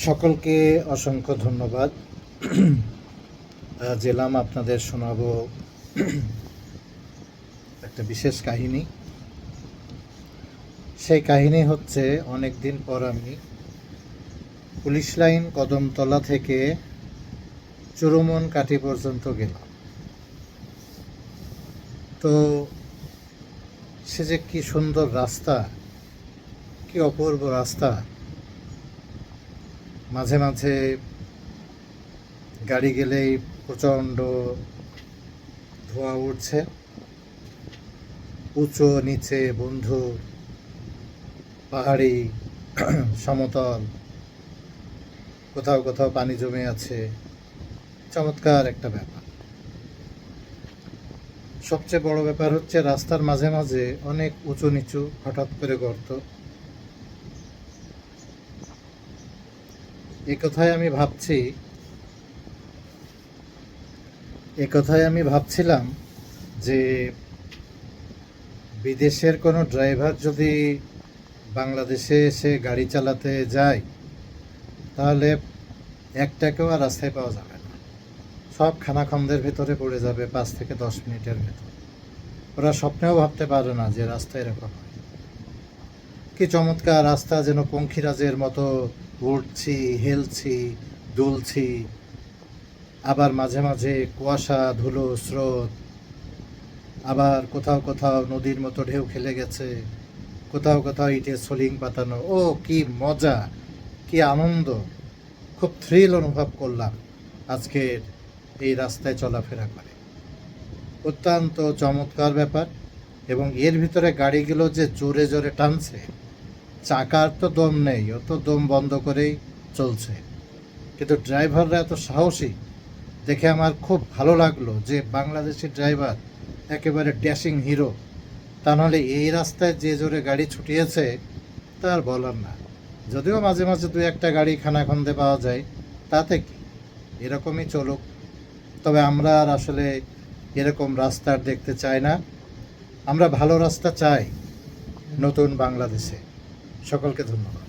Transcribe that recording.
সকলকে অসংখ্য ধন্যবাদ। জেলাম আপনাদের শোনাবো একটা বিশেষ কাহিনী। সেই কাহিনী হচ্ছে, অনেক দিন পর আমি পুলিশ লাইন কদমতলা থেকে চুরুমন কাঠি পর্যন্ত গেলাম। তো সে যে কি সুন্দর রাস্তা, কি অপূর্ব রাস্তা। মাঝে মাঝে গাড়ি গেলেই প্রচণ্ড ধোঁয়া উঠছে, উঁচু নিচে বন্ধু, পাহাড়ি, সমতল, কোথাও কোথাও পানি জমে আছে। চমৎকার একটা ব্যাপার। সবচেয়ে বড় ব্যাপার হচ্ছে রাস্তার মাঝে মাঝে অনেক উঁচু নিচু, হঠাৎ করে গর্ত। এ কথায় আমি ভাবছিলাম যে বিদেশের কোনো ড্রাইভার যদি বাংলাদেশে এসে গাড়ি চালাতে যায়, তাহলে একটাকেও আর রাস্তায় পাওয়া যাবে না। সব খানাখন্দের ভেতরে পড়ে যাবে 5 থেকে 10 মিনিটের ভেতর। ওরা স্বপ্নেও ভাবতে পারে না যে রাস্তা এরকম হয়। কি চমৎকার রাস্তা, যেন পঙ্খিরাজের মতো উঠছি, হেলছি, দুলছি। আবার মাঝে মাঝে কুয়াশা, ধুলো, স্রোত। আবার কোথাও কোথাও নদীর মতো ঢেউ খেলে গেছে, কোথাও কোথাও ইটের সোলিং পাতানো। ও কি মজা, কি আনন্দ! খুব থ্রিল অনুভব করলাম আজকের এই রাস্তায় চলাফেরা করে। অত্যন্ত চমৎকার ব্যাপার। এবং এর ভিতরে গাড়িগুলো যে জোরে জোরে টানছে, চাকার তো দম নেই, ও তো দম বন্ধ করেই চলছে। কিন্তু ড্রাইভাররা এত সাহসী দেখে আমার খুব ভালো লাগলো, যে বাংলাদেশি ড্রাইভার একেবারে ড্যাশিং হিরো। তা নাহলে এই রাস্তায় যে জোরে গাড়ি ছুটিয়েছে তার বলার না। যদিও মাঝে মাঝে 2-1টা গাড়ি খানাখন্দে পাওয়া যায়, তাতে কি, এরকমই চলুক। তবে আমরা আর আসলে এরকম রাস্তা দেখতে চাই না। আমরা ভালো রাস্তা চাই নতুন বাংলাদেশে। সকলকে ধন্যবাদ।